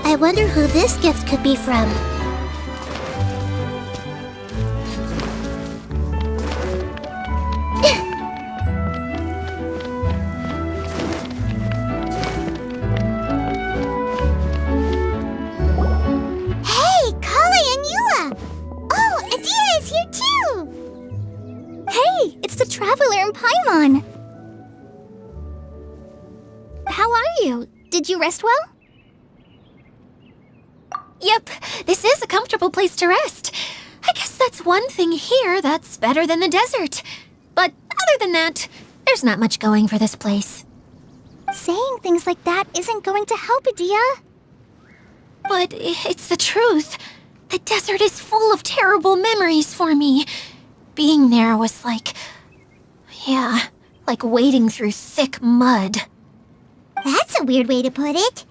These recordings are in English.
I wonder who this gift could be from. Hey, Kale and Yula! Oh, Adia is here too! Hey, it's the Traveler and Paimon! How are you? Did you rest well? Yep, this is a comfortable place to rest. I guess that's one thing here that's better than the desert. But other than that, there's not much going for this place. Saying things like that isn't going to help, Adia. But it's the truth. The desert is full of terrible memories for me. Being there was like wading through thick mud. That's a weird way to put it.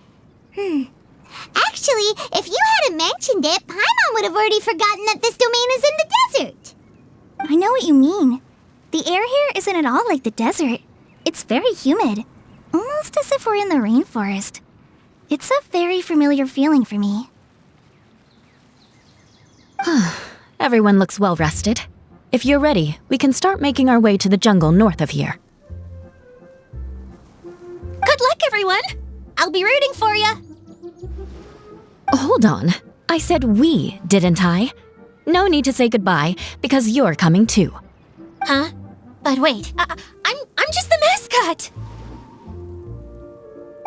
Actually, if you hadn't mentioned it, Paimon would have already forgotten that this domain is in the desert. I know what you mean. The air here isn't at all like the desert. It's very humid. Almost as if we're in the rainforest. It's a very familiar feeling for me. Everyone looks well rested. If you're ready, we can start making our way to the jungle north of here. Good luck, everyone! I'll be rooting for you! Hold on. I said we, didn't I? No need to say goodbye, because you're coming too. Huh? But wait, I'm just the mascot!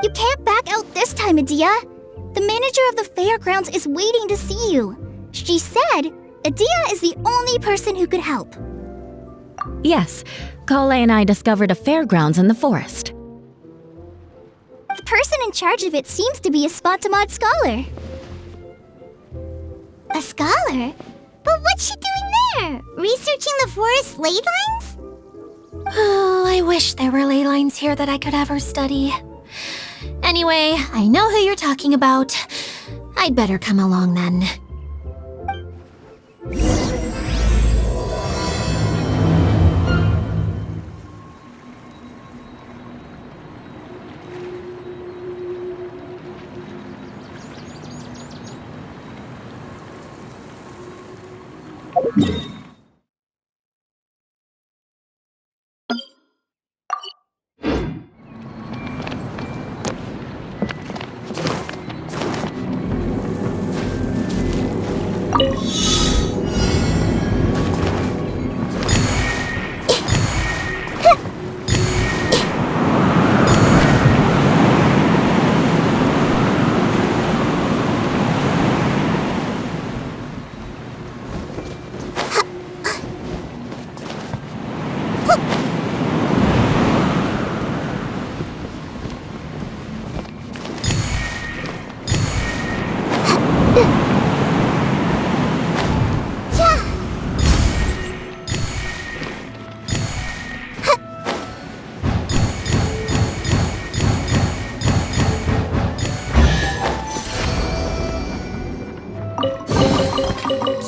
You can't back out this time, Adia. The manager of the fairgrounds is waiting to see you. She said Adia is the only person who could help. Yes, Kale and I discovered a fairgrounds in the forest. The person in charge of it seems to be a Spotamod scholar. A scholar? But what's she doing there? Researching the forest ley lines? Oh, I wish there were ley lines here that I could ever study. Anyway, I know who you're talking about. I'd better come along then.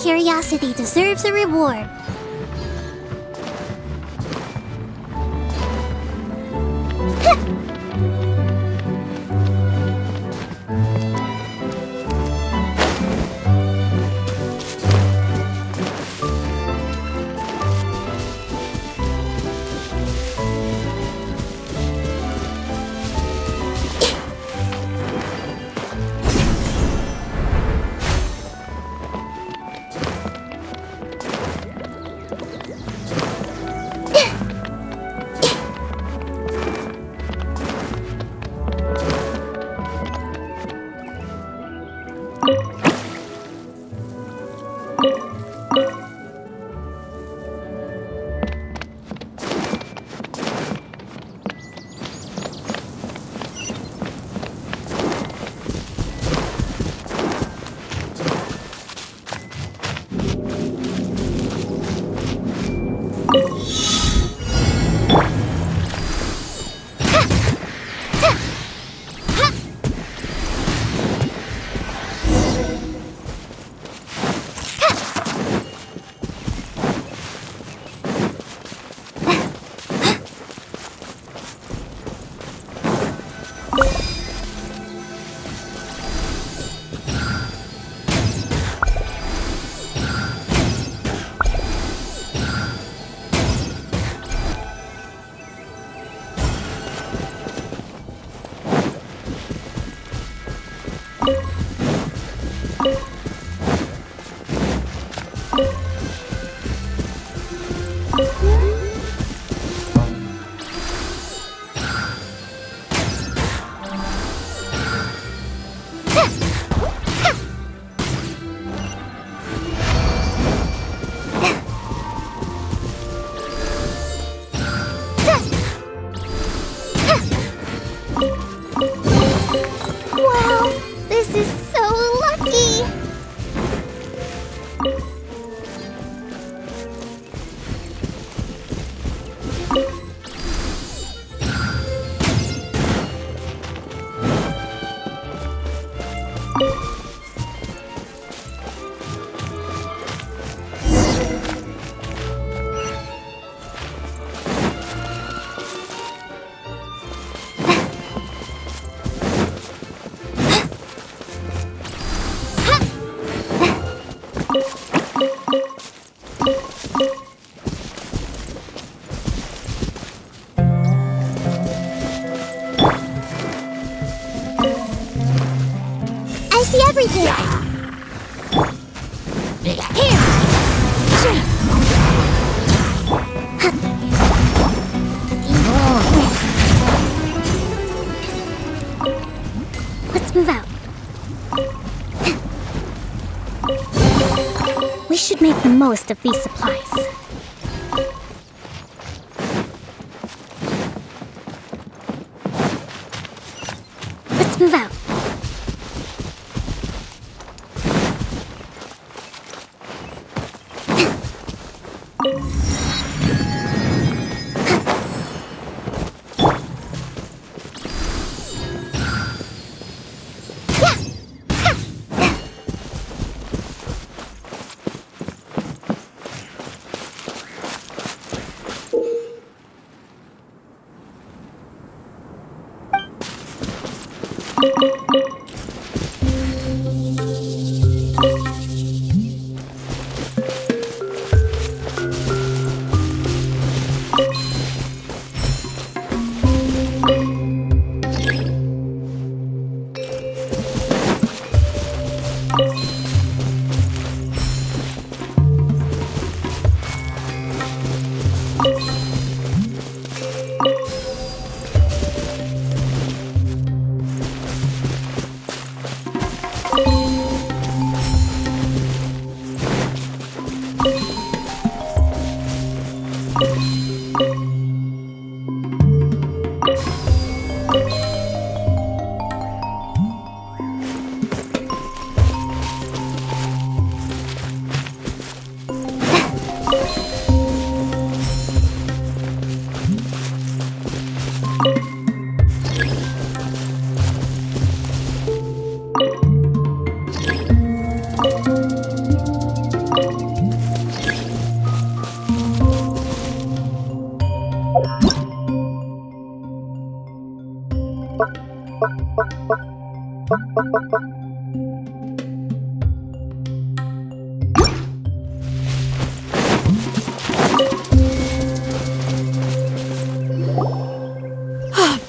Curiosity deserves a reward. everything! Here! Let's move out. We should make the most of these supplies. Let's move out.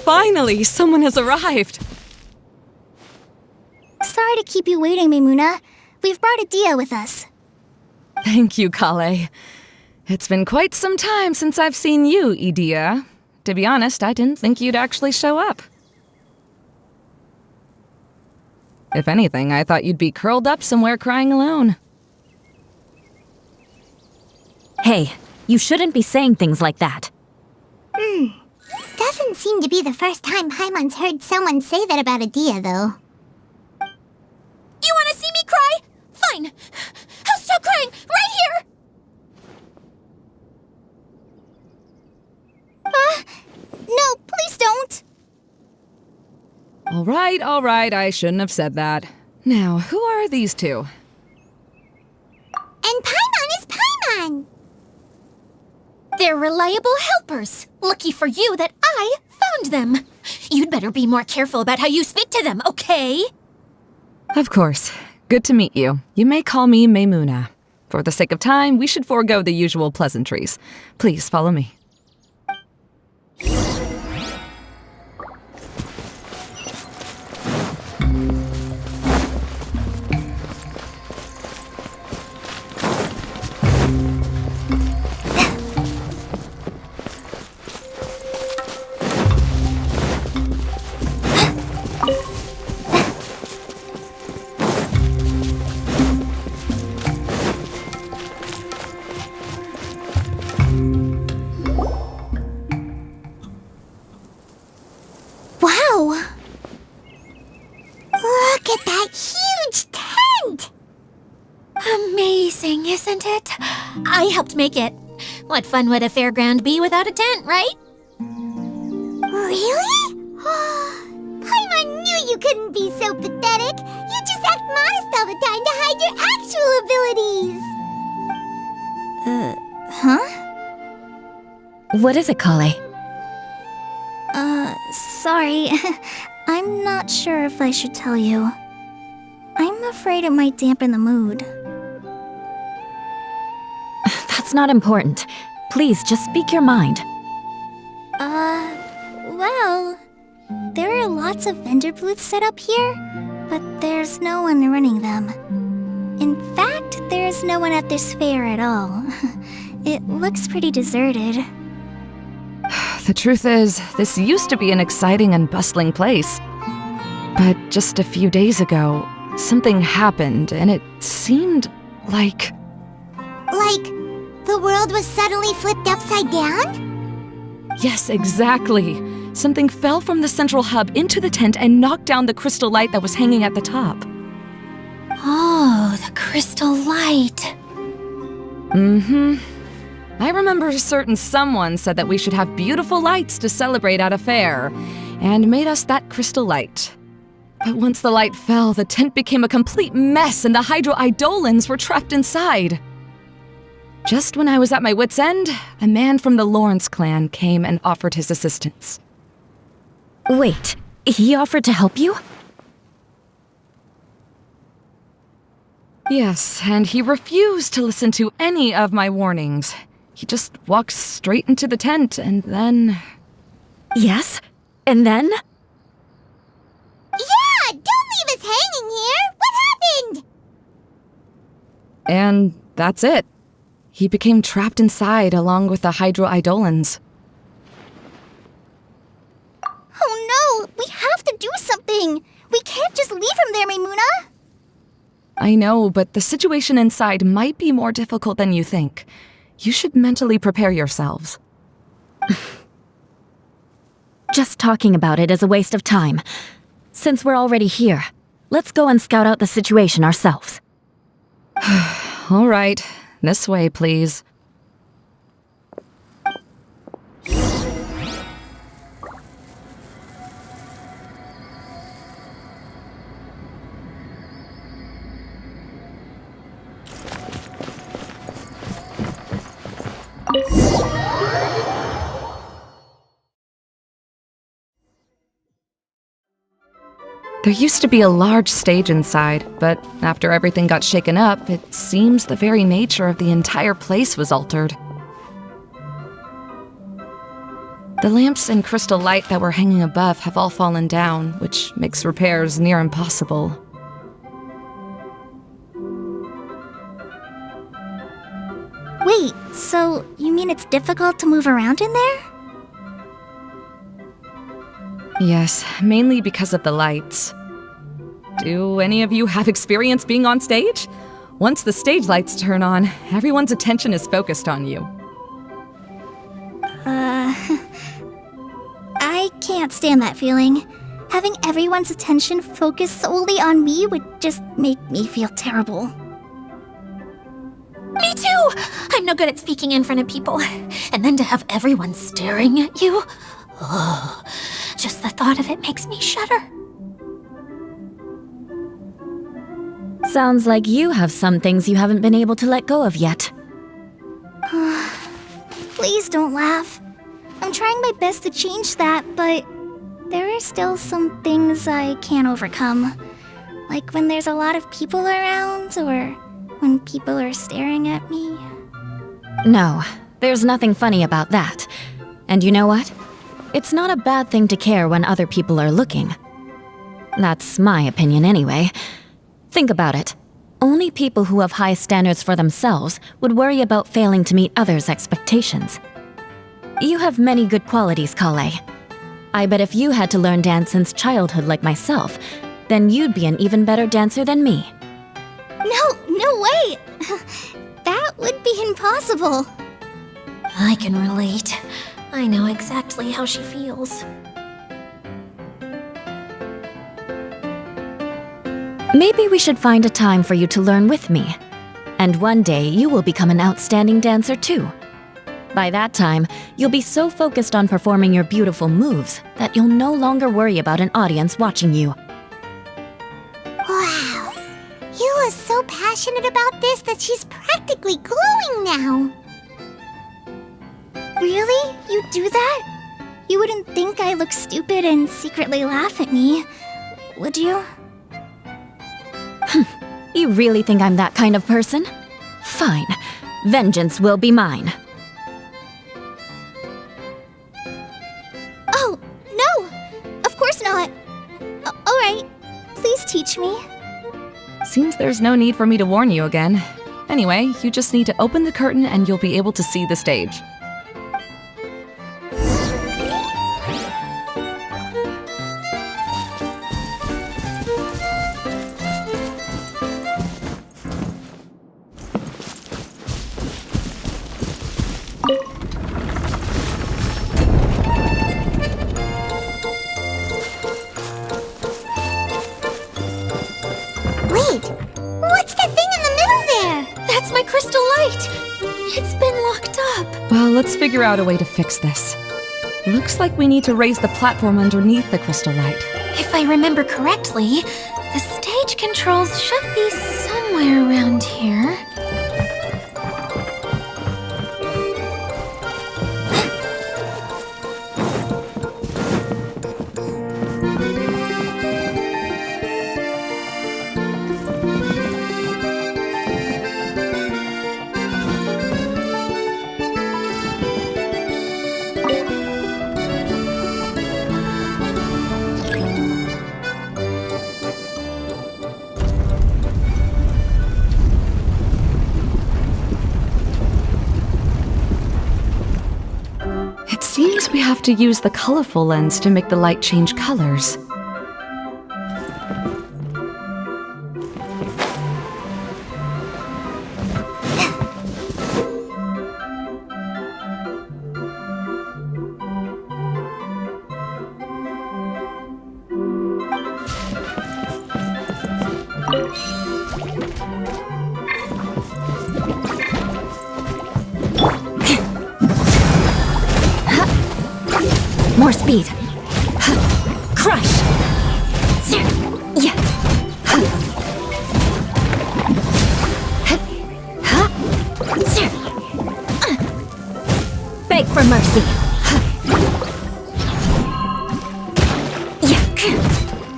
Finally, someone has arrived. Sorry to keep you waiting, Maimuna. We've brought Adia with us. Thank you, Kale. It's been quite some time since I've seen you, Idia. To be honest, I didn't think you'd actually show up. If anything, I thought you'd be curled up somewhere crying alone. Hey, you shouldn't be saying things like that. Doesn't seem to be the first time Paimon's heard someone say that about Adia, though. You want to see me cry? Fine. I'll stop crying right here. No, please don't! All right, I shouldn't have said that. Now, who are these two? And Paimon is Paimon! They're reliable helpers. Lucky for you that I found them. You'd better be more careful about how you speak to them, okay? Of course. Good to meet you. You may call me Maimuna. For the sake of time, we should forego the usual pleasantries. Please follow me. Wow! Look at that huge tent! Amazing, isn't it? I helped make it. What fun would a fairground be without a tent, right? Really? Paimon knew you couldn't be so pathetic. You just act modest all the time to hide your actual abilities. Huh? What is it, Kale? Sorry. I'm not sure if I should tell you. I'm afraid it might dampen the mood. That's not important. Please, just speak your mind. Well, there are lots of vendor booths set up here, but there's no one running them. In fact, there's no one at this fair at all. It looks pretty deserted. The truth is, this used to be an exciting and bustling place. But just a few days ago, something happened, and it seemed like... Like, the world was suddenly flipped upside down? Yes, exactly. Something fell from the central hub into the tent and knocked down the crystal light that was hanging at the top. Oh, the crystal light. Mm-hmm. I remember a certain someone said that we should have beautiful lights to celebrate at a fair, and made us that crystal light. But once the light fell, the tent became a complete mess and the Hydro-Eidolons were trapped inside. Just when I was at my wit's end, a man from the Lawrence clan came and offered his assistance. Wait, he offered to help you? Yes, and he refused to listen to any of my warnings. He just walked straight into the tent, and then... Yes? And then? Yeah! Don't leave us hanging here! What happened? And that's it. He became trapped inside along with the Hydro-Eidolons. Oh no! We have to do something! We can't just leave him there, Maimuna! I know, but the situation inside might be more difficult than you think. You should mentally prepare yourselves. Just talking about it is a waste of time. Since we're already here, let's go and scout out the situation ourselves. All right, this way, please. There used to be a large stage inside, but after everything got shaken up, it seems the very nature of the entire place was altered. The lamps and crystal light that were hanging above have all fallen down, which makes repairs near impossible. Wait, so you mean it's difficult to move around in there? Yes, mainly because of the lights. Do any of you have experience being on stage? Once the stage lights turn on, everyone's attention is focused on you. I can't stand that feeling. Having everyone's attention focused solely on me would just make me feel terrible. Me too! I'm no good at speaking in front of people. And then to have everyone staring at you? Oh, just the thought of it makes me shudder. Sounds like you have some things you haven't been able to let go of yet. Please don't laugh. I'm trying my best to change that, but there are still some things I can't overcome. Like when there's a lot of people around, or when people are staring at me. No, there's nothing funny about that. And you know what? It's not a bad thing to care when other people are looking. That's my opinion anyway. Think about it. Only people who have high standards for themselves would worry about failing to meet others' expectations. You have many good qualities, Kale. I bet if you had to learn dance since childhood like myself, then you'd be an even better dancer than me. No way! That would be impossible. I can relate. I know exactly how she feels. Maybe we should find a time for you to learn with me. And one day you will become an outstanding dancer too. By that time, you'll be so focused on performing your beautiful moves that you'll no longer worry about an audience watching you. Wow. Yula's so passionate about this that she's practically glowing now. Really? You do that? You wouldn't think I look stupid and secretly laugh at me, would you? You really think I'm that kind of person? Fine. Vengeance will be mine. Oh, no! Of course not. Alright. Please teach me? Seems there's no need for me to warn you again. Anyway, you just need to open the curtain and you'll be able to see the stage. Wait, what's that thing in the middle there? That's my crystal light! It's been locked up. Well, let's figure out a way to fix this. Looks like we need to raise the platform underneath the crystal light. If I remember correctly, the stage controls should be somewhere around here. It seems we have to use the colorful lens to make the light change colors. More speed. Crush! Yeah. Beg for mercy. Yeah.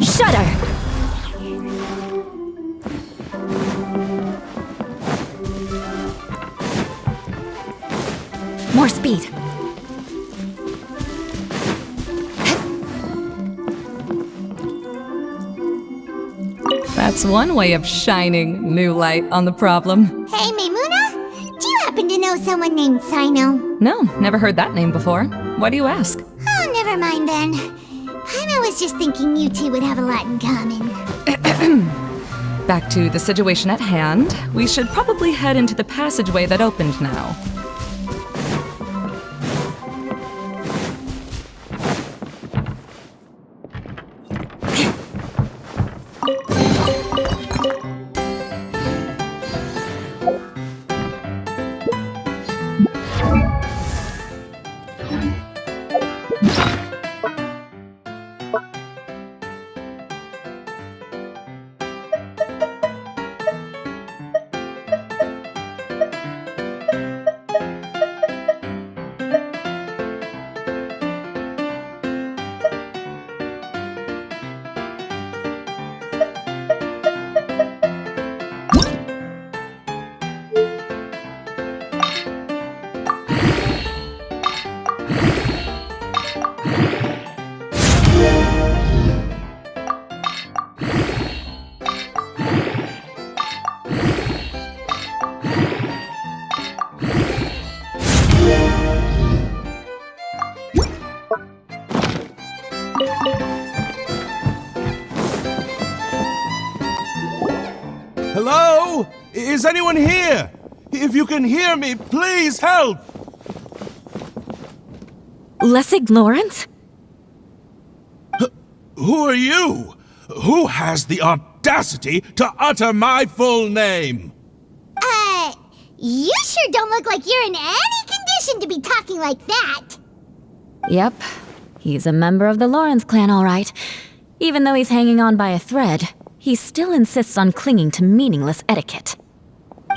Shudder! More speed. That's one way of shining new light on the problem. Hey, Maimuna, do you happen to know someone named Sino? No, never heard that name before. Why do you ask? Oh, never mind then. I was just thinking you two would have a lot in common. Back to the situation at hand. We should probably head into the passageway that opened now. Hello? Is anyone here? If you can hear me, please help! Lessig Lawrence? Who are you? Who has the audacity to utter my full name? You sure don't look like you're in any condition to be talking like that. Yep. He's a member of the Lawrence clan, all right. Even though he's hanging on by a thread, he still insists on clinging to meaningless etiquette.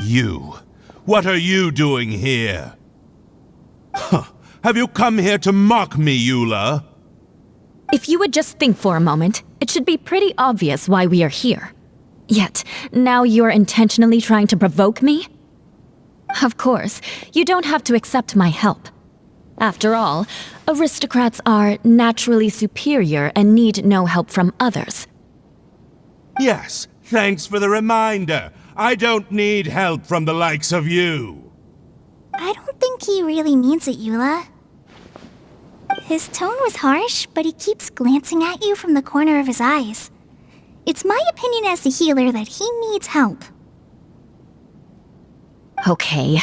You? What are you doing here? Huh. Have you come here to mock me, Eula? If you would just think for a moment, it should be pretty obvious why we are here. Yet, now you're intentionally trying to provoke me? Of course, you don't have to accept my help. After all, aristocrats are naturally superior and need no help from others. Yes, thanks for the reminder. I don't need help from the likes of you. I don't think he really means it, Eula. His tone was harsh, but he keeps glancing at you from the corner of his eyes. It's my opinion as the healer that he needs help. Okay.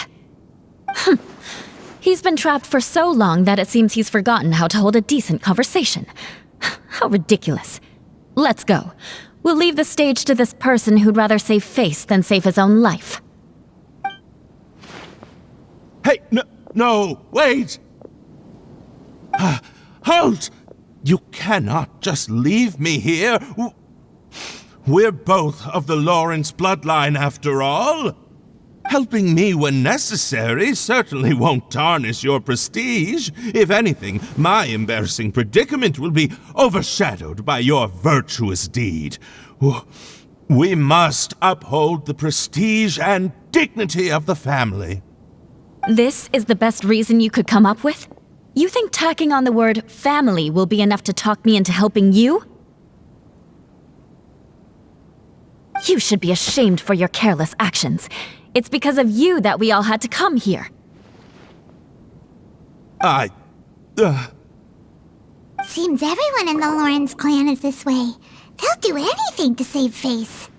He's been trapped for so long that it seems he's forgotten how to hold a decent conversation. How ridiculous. Let's go. We'll leave the stage to this person who'd rather save face than save his own life. Hey, no, wait! Halt! You cannot just leave me here. We're both of the Lawrence bloodline after all. Helping me when necessary certainly won't tarnish your prestige. If anything, my embarrassing predicament will be overshadowed by your virtuous deed. We must uphold the prestige and dignity of the family. This is the best reason you could come up with? You think tacking on the word family will be enough to talk me into helping you? You should be ashamed for your careless actions. It's because of you that we all had to come here. Seems everyone in the Lawrence clan is this way. They'll do anything to save face.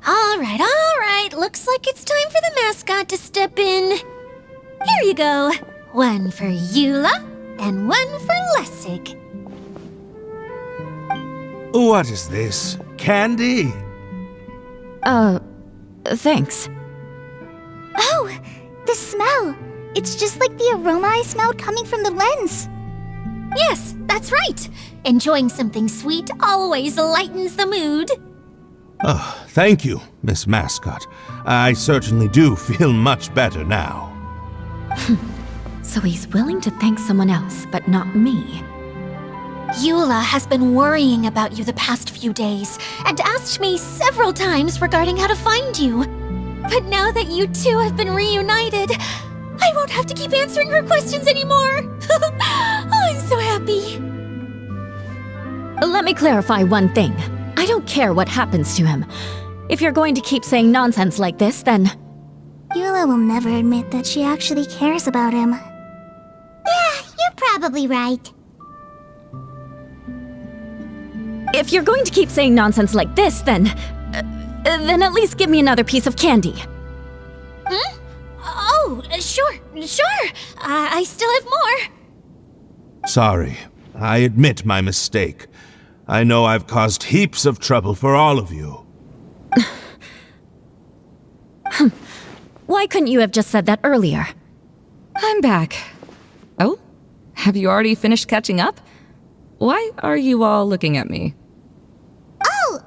All right. Looks like it's time for the mascot to step in. Here you go. One for Eula and one for Lessig. What is this? Candy? Thanks. Oh, the smell. It's just like the aroma I smelled coming from the lens. Yes, that's right. Enjoying something sweet always lightens the mood. Oh, thank you, Miss Mascot. I certainly do feel much better now. So he's willing to thank someone else, but not me. Eula has been worrying about you the past few days and asked me several times regarding how to find you. But now that you two have been reunited, I won't have to keep answering her questions anymore. I'm so happy. Let me clarify one thing. I don't care what happens to him. If you're going to keep saying nonsense like this, then... Eula will never admit that she actually cares about him. Yeah, you're probably right. If you're going to keep saying nonsense like this, then at least give me another piece of candy. Hmm? Oh, sure. I still have more. Sorry, I admit my mistake. I know I've caused heaps of trouble for all of you. Why couldn't you have just said that earlier? I'm back. Oh? Have you already finished catching up? Why are you all looking at me? Oh,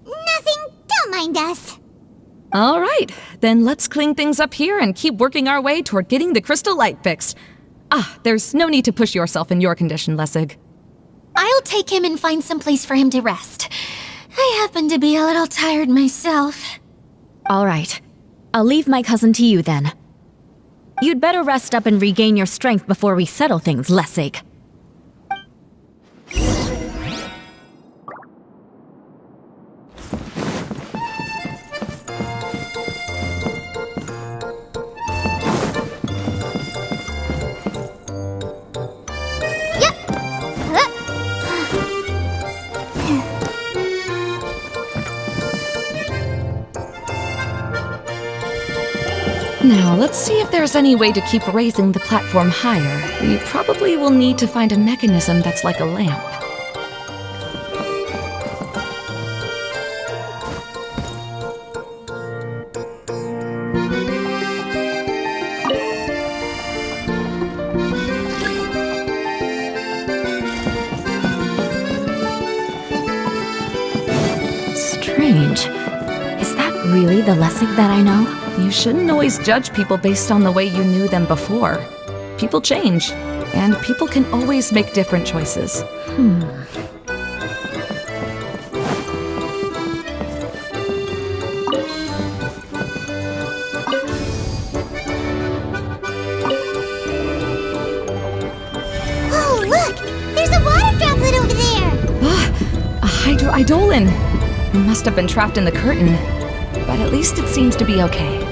nothing. Don't mind us. All right, then let's clean things up here and keep working our way toward getting the crystal light fixed. There's no need to push yourself in your condition, Lessig. I'll take him and find some place for him to rest. I happen to be a little tired myself. All right. I'll leave my cousin to you then. You'd better rest up and regain your strength before we settle things, Lessig. Now, let's see if there's any way to keep raising the platform higher. We probably will need to find a mechanism that's like a lamp. Strange. Is that really the Lessig that I know? You shouldn't always judge people based on the way you knew them before. People change, and people can always make different choices. Oh, look! There's a water droplet Mr. Eidolon! You must have been trapped in the curtain, but at least it seems to be okay.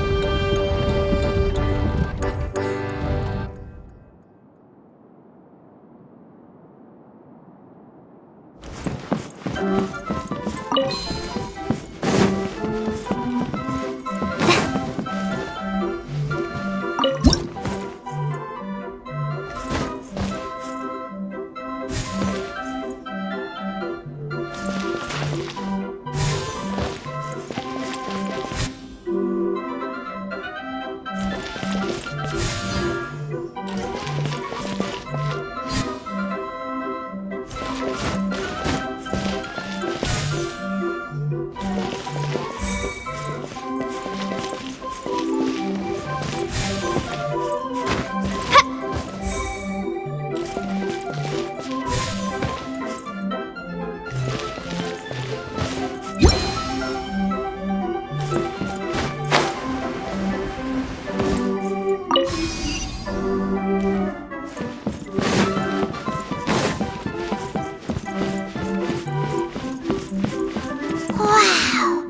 Wow!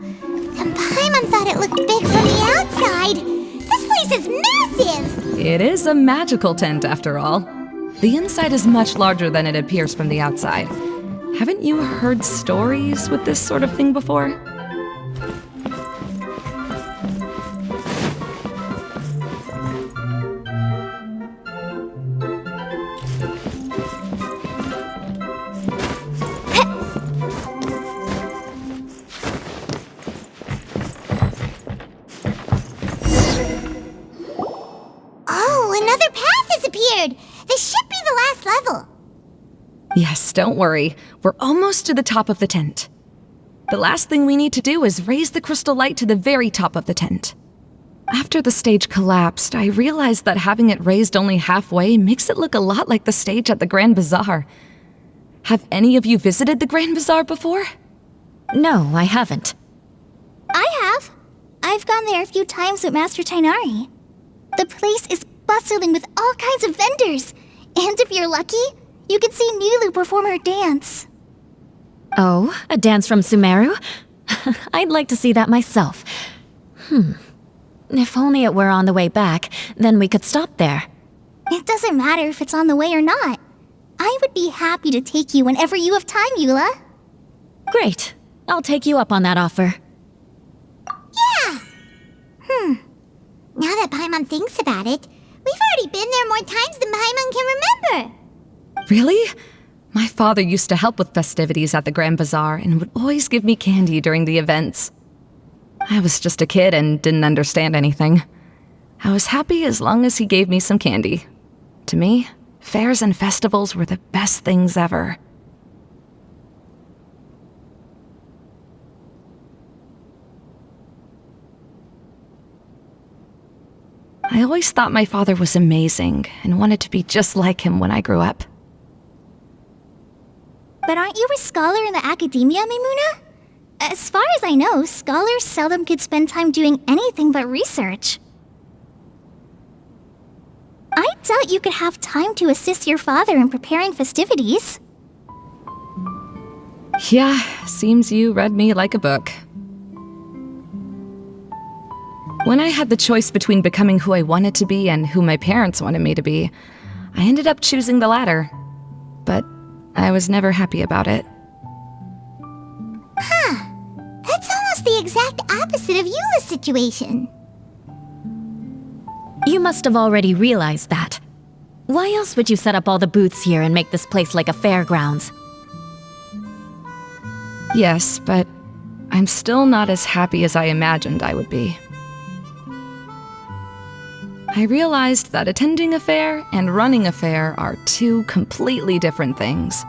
The Paimon thought it looked big from the outside. This place is massive! It is a magical tent, after all. The inside is much larger than it appears from the outside. Haven't you heard stories with this sort of thing before? Oh, another path has appeared! This should be the last level. Yes, don't worry. We're almost to the top of the tent. The last thing we need to do is raise the crystal light to the very top of the tent. After the stage collapsed, I realized that having it raised only halfway makes it look a lot like the stage at the Grand Bazaar. Have any of you visited the Grand Bazaar before? No, I haven't. I have. I've gone there a few times with Master Tainari. The place is bustling with all kinds of vendors. And if you're lucky, you can see Nulu perform her dance. Oh, a dance from Sumeru? I'd like to see that myself. If only it were on the way back, then we could stop there. It doesn't matter if it's on the way or not. I would be happy to take you whenever you have time, Eula. Great. I'll take you up on that offer. Yeah! Now that Paimon thinks about it, we've already been there more times than Paimon can remember. Really? My father used to help with festivities at the Grand Bazaar and would always give me candy during the events. I was just a kid and didn't understand anything. I was happy as long as he gave me some candy. To me, fairs and festivals were the best things ever. I always thought my father was amazing and wanted to be just like him when I grew up. But aren't you a scholar in the academia, Mimuna? As far as I know, scholars seldom could spend time doing anything but research. I doubt you could have time to assist your father in preparing festivities. Yeah, seems you read me like a book. When I had the choice between becoming who I wanted to be and who my parents wanted me to be, I ended up choosing the latter. But I was never happy about it. That's almost the exact opposite of Eula's situation. You must have already realized that. Why else would you set up all the booths here and make this place like a fairgrounds? Yes, but I'm still not as happy as I imagined I would be. I realized that attending a fair and running a fair are two completely different things.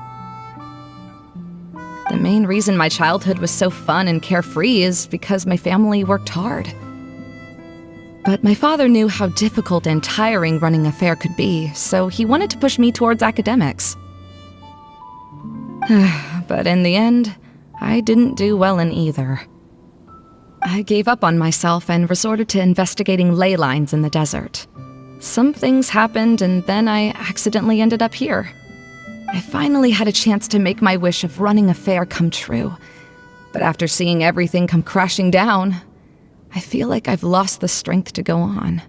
The main reason my childhood was so fun and carefree is because my family worked hard. But my father knew how difficult and tiring running a fair could be, so he wanted to push me towards academics. But in the end, I didn't do well in either. I gave up on myself and resorted to investigating ley lines in the desert. Some things happened, and then I accidentally ended up here. I finally had a chance to make my wish of running a fair come true. But after seeing everything come crashing down, I feel like I've lost the strength to go on.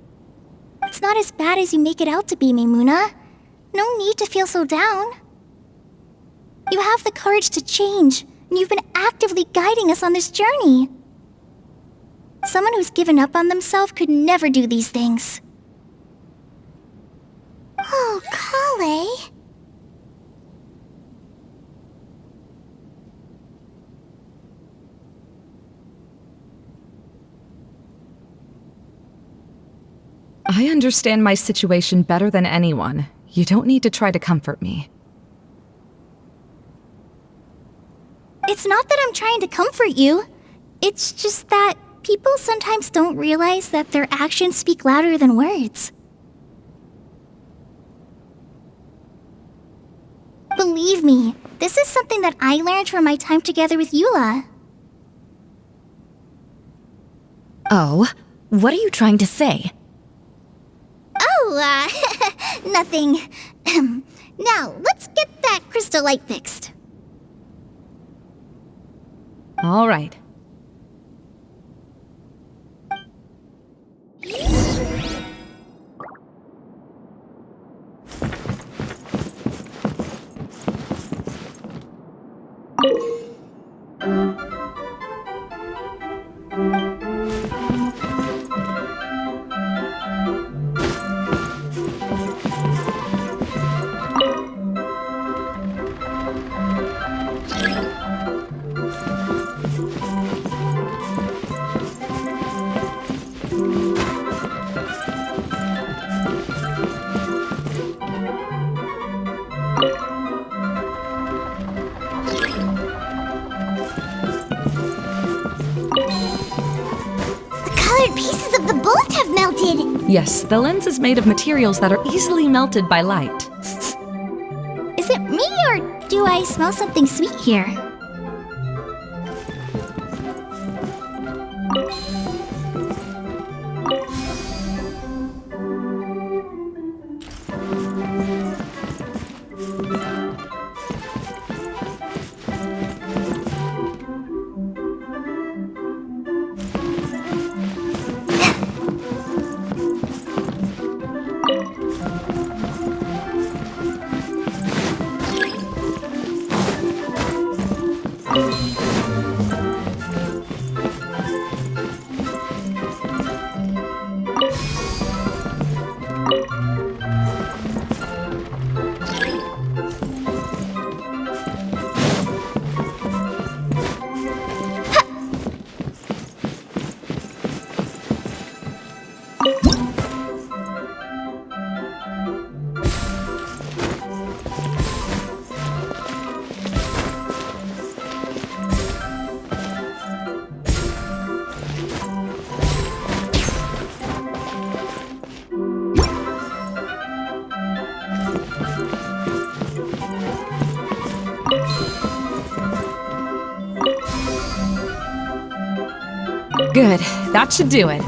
It's not as bad as you make it out to be, Maimuna. No need to feel so down. You have the courage to change, and you've been actively guiding us on this journey. Someone who's given up on themselves could never do these things. Oh, Kale. I understand my situation better than anyone. You don't need to try to comfort me. It's not that I'm trying to comfort you. It's just that people sometimes don't realize that their actions speak louder than words. Believe me, this is something that I learned from my time together with Eula. Oh, what are you trying to say? Oh, nothing. Now, let's get that crystal light fixed. All right. Pieces of the bullet have melted! Yes, the lens is made of materials that are easily melted by light. Is it me, or do I smell something sweet here? Good, that should do it.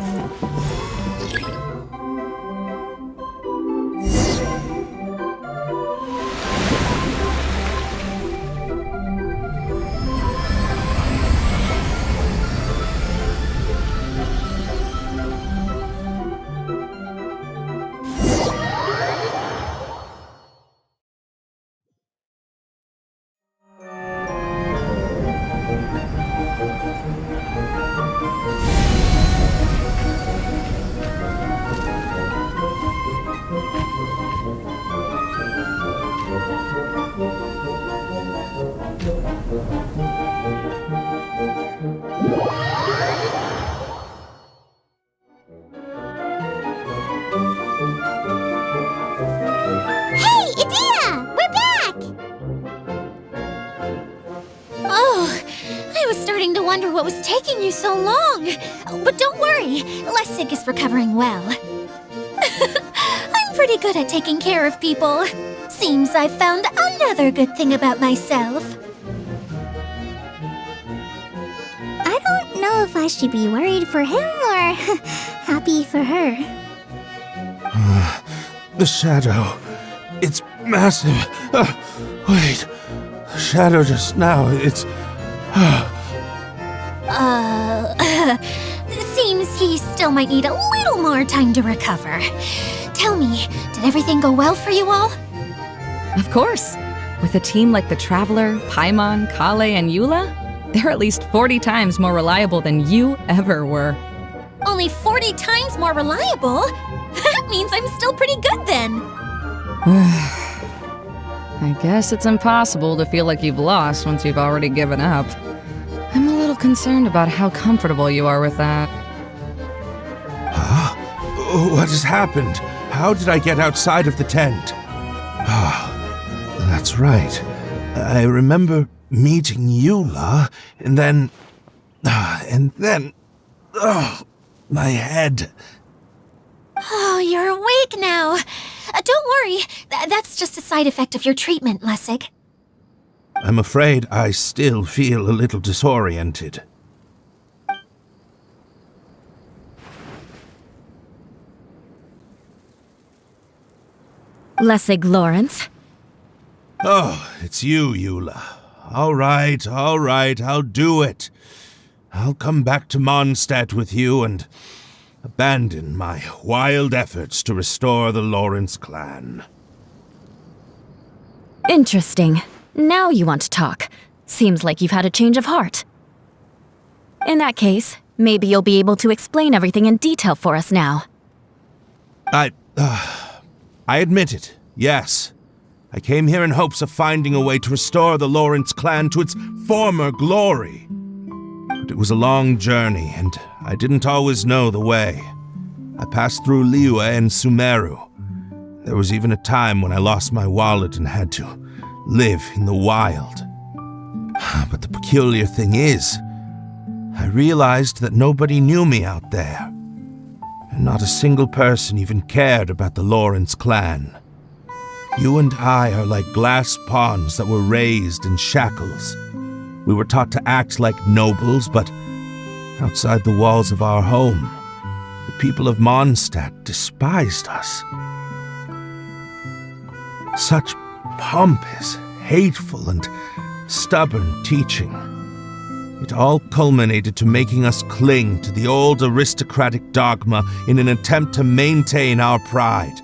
Wonder what was taking you so long. But don't worry, Lessig is recovering well. I'm pretty good at taking care of people. Seems I've found another good thing about myself. I don't know if I should be worried for him or happy for her. The shadow. It's massive. Wait, the shadow just now, it's... Seems he still might need a little more time to recover. Tell me, did everything go well for you all? Of course. With a team like the Traveler, Paimon, Kale, and Eula, they're at least 40 times more reliable than you ever were. Only 40 times more reliable? That means I'm still pretty good then. I guess it's impossible to feel like you've lost once you've already given up. I'm a little concerned about how comfortable you are with that. Huh? What has happened? How did I get outside of the tent? That's right. I remember meeting Eula, and then... my head. Oh, you're awake now. Don't worry. That's just a side effect of your treatment, Lessig. I'm afraid I still feel a little disoriented. Lessig Lawrence? Oh, it's you, Eula. All right, I'll do it. I'll come back to Mondstadt with you and abandon my wild efforts to restore the Lawrence clan. Interesting. Now you want to talk. Seems like you've had a change of heart. In that case, maybe you'll be able to explain everything in detail for us now. I admit it, yes. I came here in hopes of finding a way to restore the Lawrence clan to its former glory. But it was a long journey, and I didn't always know the way. I passed through Liyue and Sumeru. There was even a time when I lost my wallet and had to live in the wild. But the peculiar thing is, I realized that nobody knew me out there. And not a single person even cared about the Lawrence clan. You and I are like glass pawns that were raised in shackles. We were taught to act like nobles, but outside the walls of our home, the people of Mondstadt despised us. Such pompous, hateful, and stubborn teaching. It all culminated to making us cling to the old aristocratic dogma in an attempt to maintain our pride.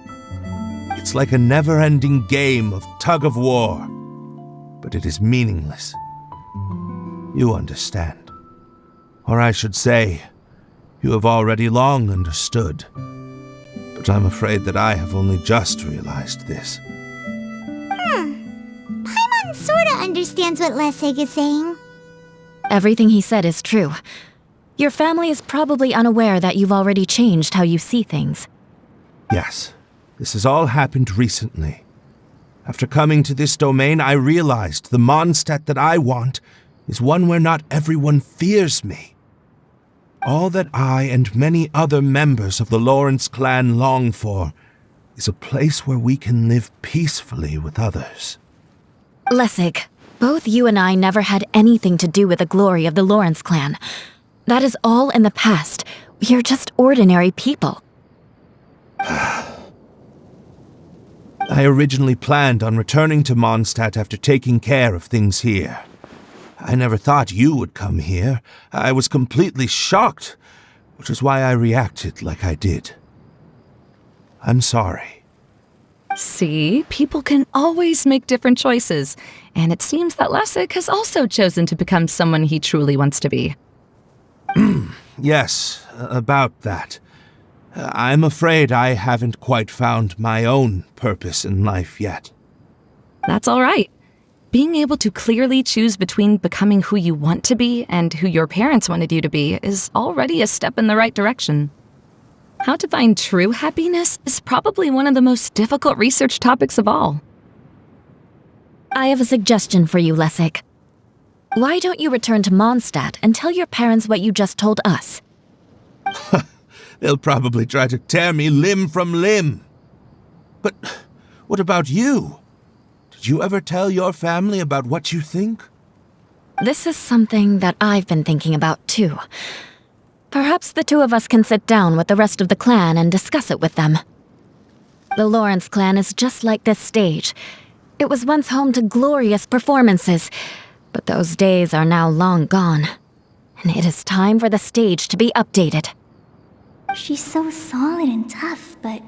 It's like a never-ending game of tug-of-war, but it is meaningless. You understand. Or I should say, you have already long understood. But I'm afraid that I have only just realized this. Paimon sorta understands what Lessig is saying. Everything he said is true. Your family is probably unaware that you've already changed how you see things. Yes, this has all happened recently. After coming to this domain, I realized the Mondstadt that I want is one where not everyone fears me. All that I and many other members of the Lawrence clan long for is a place where we can live peacefully with others. Lessig, both you and I never had anything to do with the glory of the Lawrence clan. That is all in the past. We are just ordinary people. I originally planned on returning to Mondstadt after taking care of things here. I never thought you would come here. I was completely shocked, which is why I reacted like I did. I'm sorry. See, people can always make different choices, and it seems that Lessig has also chosen to become someone he truly wants to be. Yes, about that. I'm afraid I haven't quite found my own purpose in life yet. That's all right. Being able to clearly choose between becoming who you want to be and who your parents wanted you to be is already a step in the right direction. How to find true happiness is probably one of the most difficult research topics of all. I have a suggestion for you, Lessig. Why don't you return to Mondstadt and tell your parents what you just told us? They'll probably try to tear me limb from limb. But what about you? Did you ever tell your family about what you think? This is something that I've been thinking about, too. Perhaps the two of us can sit down with the rest of the clan and discuss it with them. The Lawrence clan is just like this stage. It was once home to glorious performances, but those days are now long gone. And it is time for the stage to be updated. She's so solid and tough, but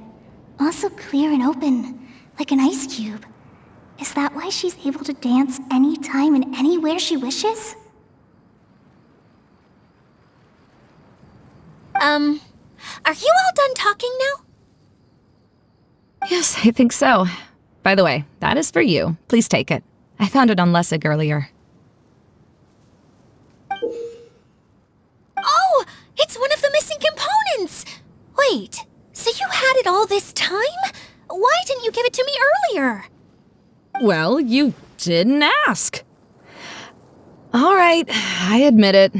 also clear and open, like an ice cube. Is that why she's able to dance anytime and anywhere she wishes? Are you all done talking now? Yes, I think so. By the way, that is for you. Please take it. I found it on Lessig earlier. Oh, it's one of the missing components! Wait, so you had it all this time? Why didn't you give it to me earlier? Well, you didn't ask. All right, I admit it.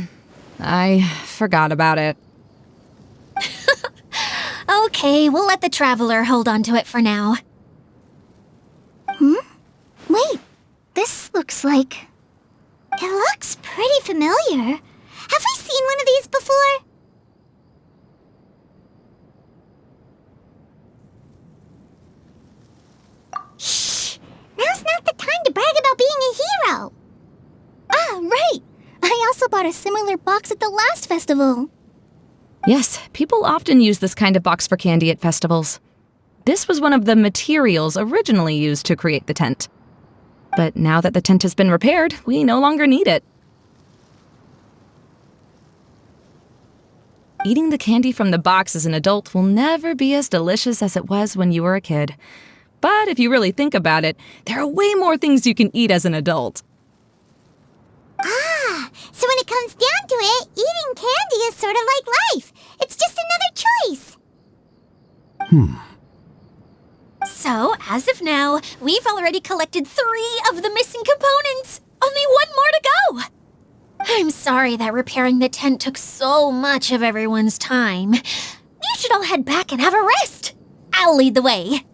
I forgot about it. Okay, we'll let the Traveler hold on to it for now. Wait, this looks like... It looks pretty familiar. Have we seen one of these before? Shh! Now's not the time to brag about being a hero! Ah, right! I also bought a similar box at the last festival. Yes, people often use this kind of box for candy at festivals. This was one of the materials originally used to create the tent. But now that the tent has been repaired, we no longer need it. Eating the candy from the box as an adult will never be as delicious as it was when you were a kid. But if you really think about it, there are way more things you can eat as an adult. Ah, so when it comes down to it, eating candy is sort of like life. It's just another choice. So, as of now, we've already collected 3 of the missing components. Only 1 more to go. I'm sorry that repairing the tent took so much of everyone's time. You should all head back and have a rest. I'll lead the way.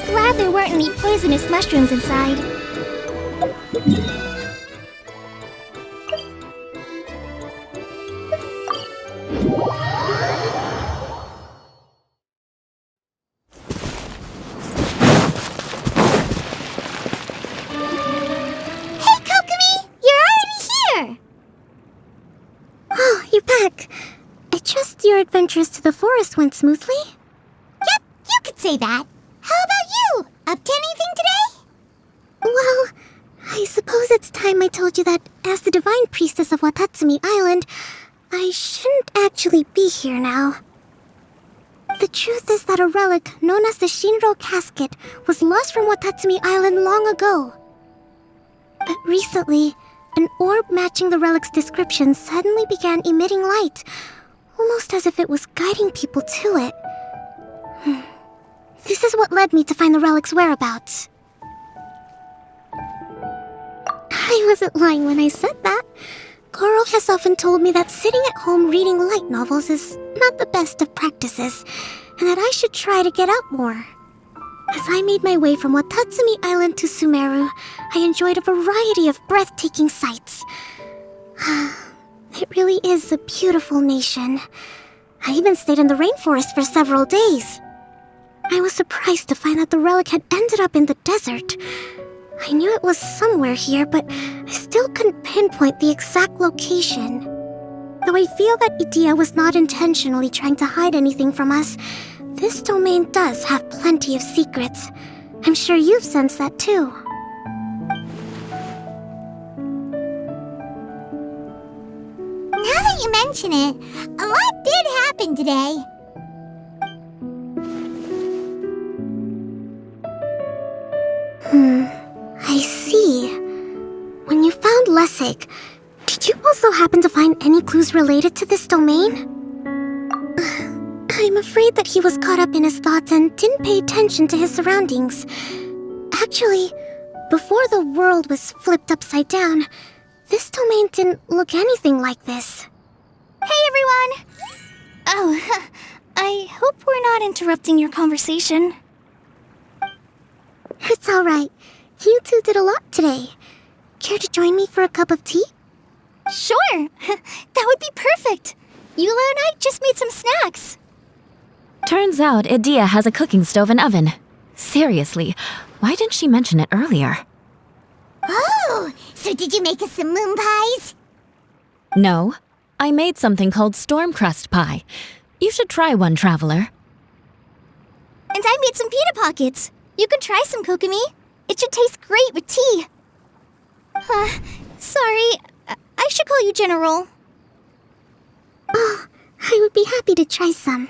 Glad there weren't any poisonous mushrooms inside. Hey, Kokomi! You're already here! Oh, you're back. I trust your adventures to the forest went smoothly? Yep, you could say that. How about you? Up to anything today? Well, I suppose it's time I told you that as the divine priestess of Watatsumi Island, I shouldn't actually be here now. The truth is that a relic known as the Shinro Casket was lost from Watatsumi Island long ago. But recently, an orb matching the relic's description suddenly began emitting light, almost as if it was guiding people to it. This is what led me to find the relic's whereabouts. I wasn't lying when I said that. Goro has often told me that sitting at home reading light novels is not the best of practices, and that I should try to get out more. As I made my way from Watatsumi Island to Sumeru, I enjoyed a variety of breathtaking sights. It really is a beautiful nation. I even stayed in the rainforest for several days. I was surprised to find that the relic had ended up in the desert. I knew it was somewhere here, but I still couldn't pinpoint the exact location. Though I feel that Idia was not intentionally trying to hide anything from us, this domain does have plenty of secrets. I'm sure you've sensed that too. Now that you mention it, a lot did happen today. I see. When you found Lessig, did you also happen to find any clues related to this domain? I'm afraid that he was caught up in his thoughts and didn't pay attention to his surroundings. Actually, before the world was flipped upside down, this domain didn't look anything like this. Hey, everyone! Oh, I hope we're not interrupting your conversation. It's alright. You two did a lot today. Care to join me for a cup of tea? Sure! That would be perfect! Eula and I just made some snacks. Turns out Idia has a cooking stove and oven. Seriously, why didn't she mention it earlier? Oh, so did you make us some moon pies? No, I made something called storm crust pie. You should try one, traveler. And I made some pita pockets. You can try some, Kokomi. It should taste great with tea. Sorry, I should call you General. Oh, I would be happy to try some.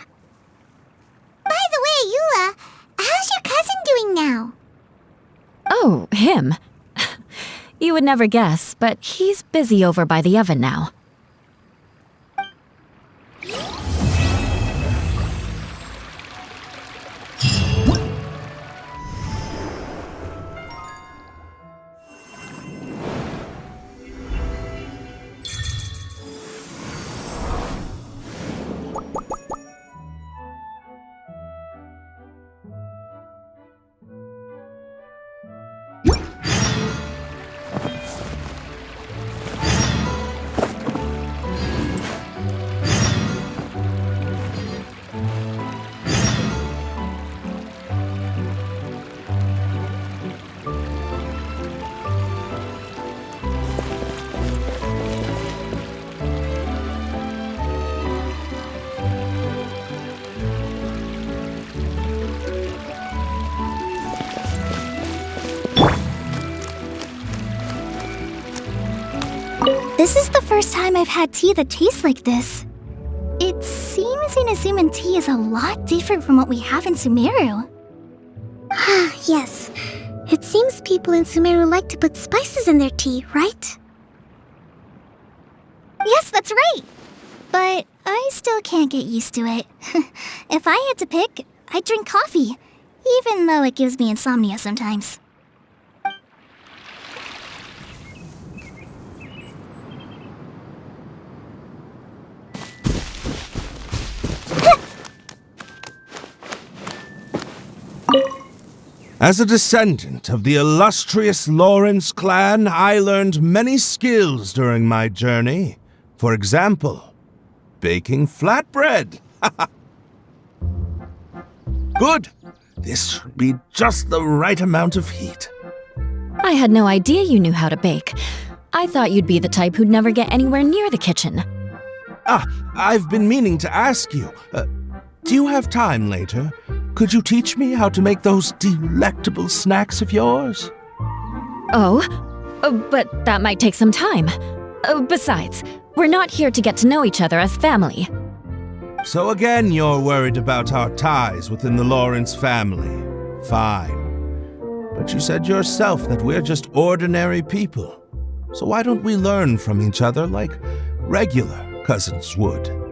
By the way, Eula, how's your cousin doing now? Oh, him. You would never guess, but he's busy over by the oven now. This is the first time I've had tea that tastes like this. It seems Inazuman tea is a lot different from what we have in Sumeru. Yes. It seems people in Sumeru like to put spices in their tea, right? Yes, that's right. But I still can't get used to it. If I had to pick, I'd drink coffee, even though it gives me insomnia sometimes. As a descendant of the illustrious Lawrence clan, I learned many skills during my journey. For example, baking flatbread. Good. This should be just the right amount of heat. I had no idea you knew how to bake. I thought you'd be the type who'd never get anywhere near the kitchen. I've been meaning to ask you. Do you have time later? Could you teach me how to make those delectable snacks of yours? Oh, but that might take some time. Besides, we're not here to get to know each other as family. So again, you're worried about our ties within the Lawrence family. Fine. But you said yourself that we're just ordinary people. So why don't we learn from each other like regular cousins would?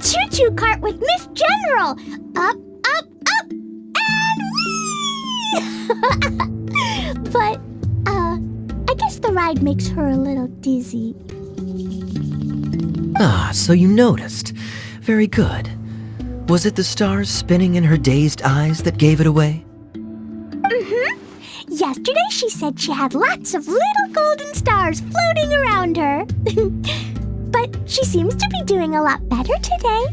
Choo-choo cart with Miss General! Up, up, up, But, I guess the ride makes her a little dizzy. Ah, so you noticed. Very good. Was it the stars spinning in her dazed eyes that gave it away? Yesterday she said she had lots of little golden stars floating around her. But she seems to be doing a lot better today.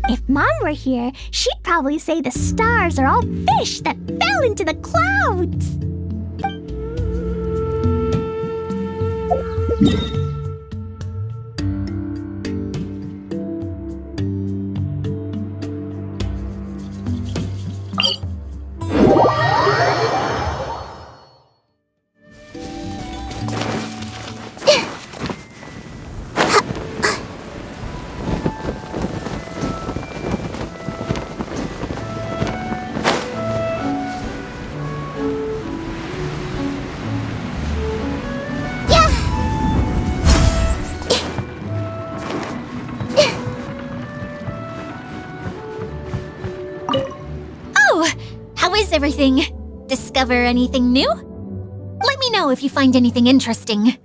If Mom were here, she'd probably say the stars are all fish that fell into the clouds. Oh, how is everything? Discover anything new? Let me know if you find anything interesting.